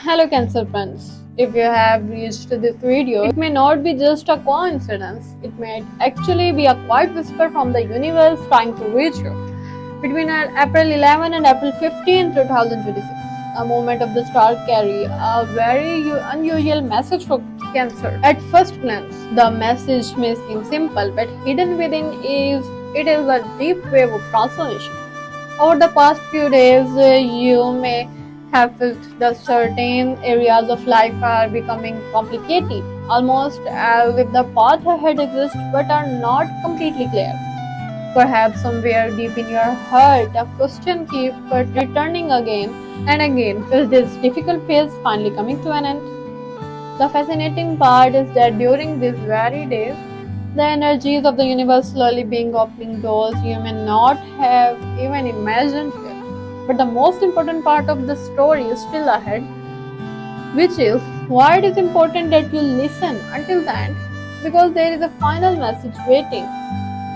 Hello Cancer friends. If you have reached this video, it may not be just a coincidence. It might actually be a quiet whisper from the universe trying to reach you. Between April 11 and April 15, 2026, a moment of the star carry a very unusual message for Cancer. At first glance, the message may seem simple, but hidden within it is a deep wave of transformation. Over the past few days, you may have felt that certain areas of life are becoming complicated, almost as if the path ahead exists but are not completely clear. Perhaps somewhere deep in your heart, a question keeps returning again and again. Is this difficult phase finally coming to an end? The fascinating part is that during these very days, the energies of the universe slowly being opening doors you may not have even imagined yet. But the most important part of the story is still ahead, which is why it is important that you listen until the end, because there is a final message waiting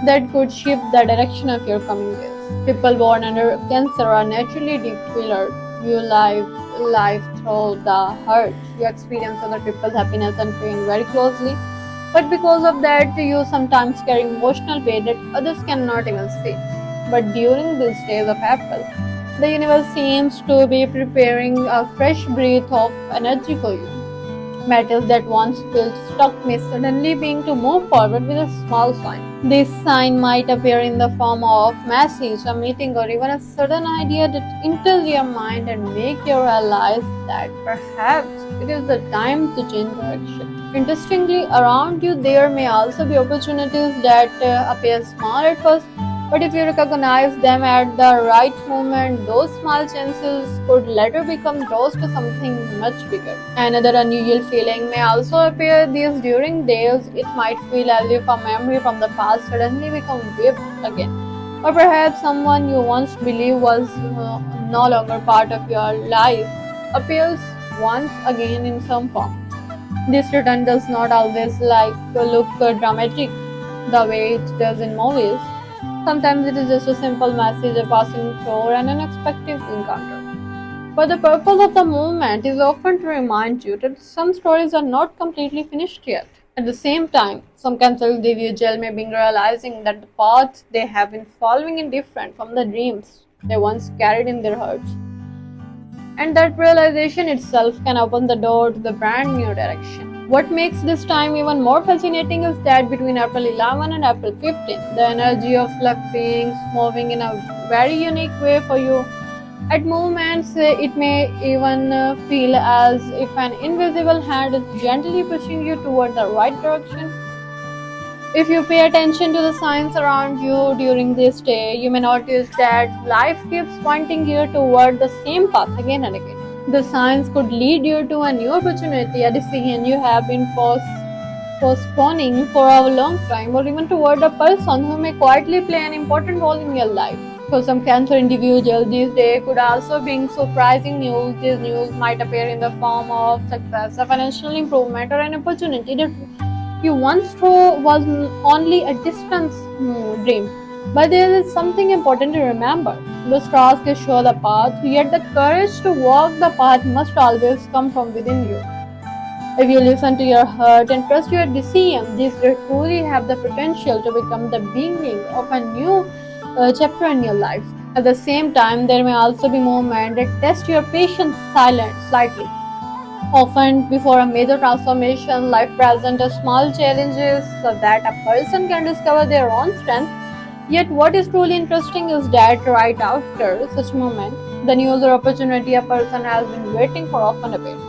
that could shift the direction of your coming days. People born under Cancer are naturally deep feelers. You life through the hurt. You experience other people's happiness and pain very closely. But because of that, you sometimes carry emotional weight that others cannot even see. But during these days of April, the universe seems to be preparing a fresh breath of energy for you. Metals that once felt stuck may suddenly begin to move forward with a small sign. This sign might appear in the form of message, a meeting, or even a sudden idea that enters your mind and make you realize that perhaps it is the time to change direction. Interestingly, around you there may also be opportunities that appear small at first, but if you recognize them at the right moment, those small chances could later become doors to something much bigger. Another unusual feeling may also appear these during days. It might feel as if a memory from the past suddenly becomes vivid again. Or perhaps someone you once believed was no longer part of your life appears once again in some form. This return does not always look dramatic the way it does in movies. Sometimes it is just a simple message, a passing through, an unexpected encounter. But the purpose of the movement is often to remind you that some stories are not completely finished yet. At the same time, some Cancer individuals may be realizing that the paths they have been following is different from the dreams they once carried in their hearts. And that realization itself can open the door to the brand new direction. What makes this time even more fascinating is that between April 11 and April 15, the energy of luck beings moving in a very unique way for you. At moments, it may even feel as if an invisible hand is gently pushing you toward the right direction. If you pay attention to the signs around you during this day, you may notice that life keeps pointing you toward the same path again and again. The signs could lead you to a new opportunity, a decision you have been postponing for a long time, or even toward a person who may quietly play an important role in your life. For some Cancer individuals, this day could also bring surprising news. These news might appear in the form of success, a financial improvement, or an opportunity that you once thought was only a distant dream. But there is something important to remember. The stars can show the path, yet the courage to walk the path must always come from within you. If you listen to your heart and trust your decision, these will truly have the potential to become the beginning of a new chapter in your life. At the same time, there may also be moments that test your patience slightly. Often, before a major transformation, life presents a small challenges so that a person can discover their own strength. Yet, what is truly interesting is that right after such moment, the news or opportunity a person has been waiting for often appears.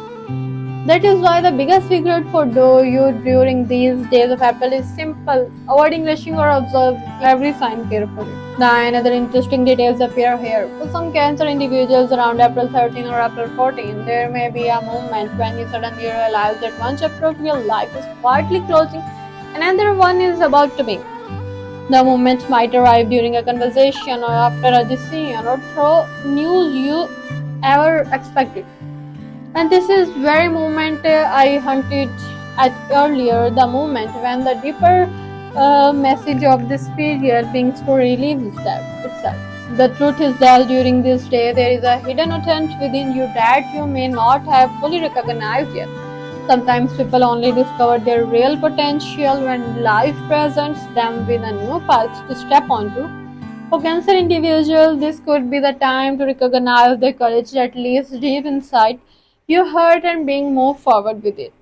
That is why the biggest secret for you during these days of April is simple: avoiding rushing or observe every sign carefully. Now, another interesting details appear here. For some Cancer individuals around April 13 or April 14, there may be a moment when you suddenly realize that one chapter of your life is quietly closing and another one is about to begin. The moment might arrive during a conversation or after a decision or through news you ever expected. And this is very moment I hunted at earlier, the moment when the deeper message of this period begins to relieve itself. The truth is that during this day, there is a hidden intent within you that you may not have fully recognized yet. Sometimes people only discover their real potential when life presents them with a new path to step onto. For Cancer individuals, this could be the time to recognize the courage that lives deep inside your heart and being moved forward with it.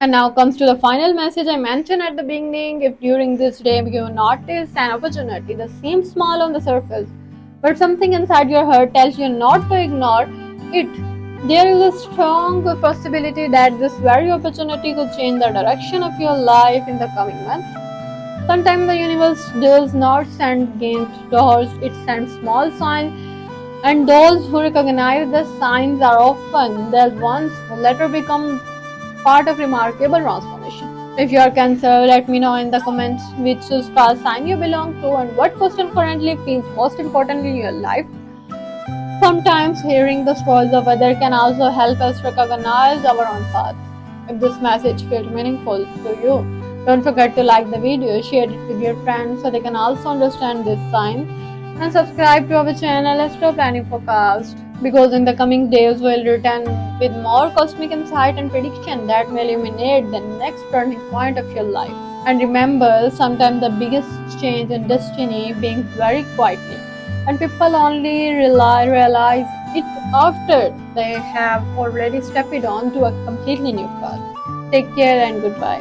And now comes to the final message I mentioned at the beginning. If during this day you notice an opportunity that seems small on the surface, but something inside your heart tells you not to ignore it, there is a strong possibility that this very opportunity could change the direction of your life in the coming months. Sometimes the universe does not send giant doors, it sends small signs, and those who recognize the signs are often the ones who later become part of remarkable transformation. If you are Cancer, let me know in the comments which star sign you belong to and what question currently feels most important in your life. Sometimes hearing the stories of others can also help us recognize our own path. If this message felt meaningful to you, don't forget to like the video, share it with your friends so they can also understand this sign, and subscribe to our channel Astro Planning Forecast, because in the coming days we'll return with more cosmic insight and prediction that may illuminate the next turning point of your life. And remember, sometimes the biggest change in destiny begins very quietly, and people only realize it after they have already stepped on to a completely new path. Take care and goodbye.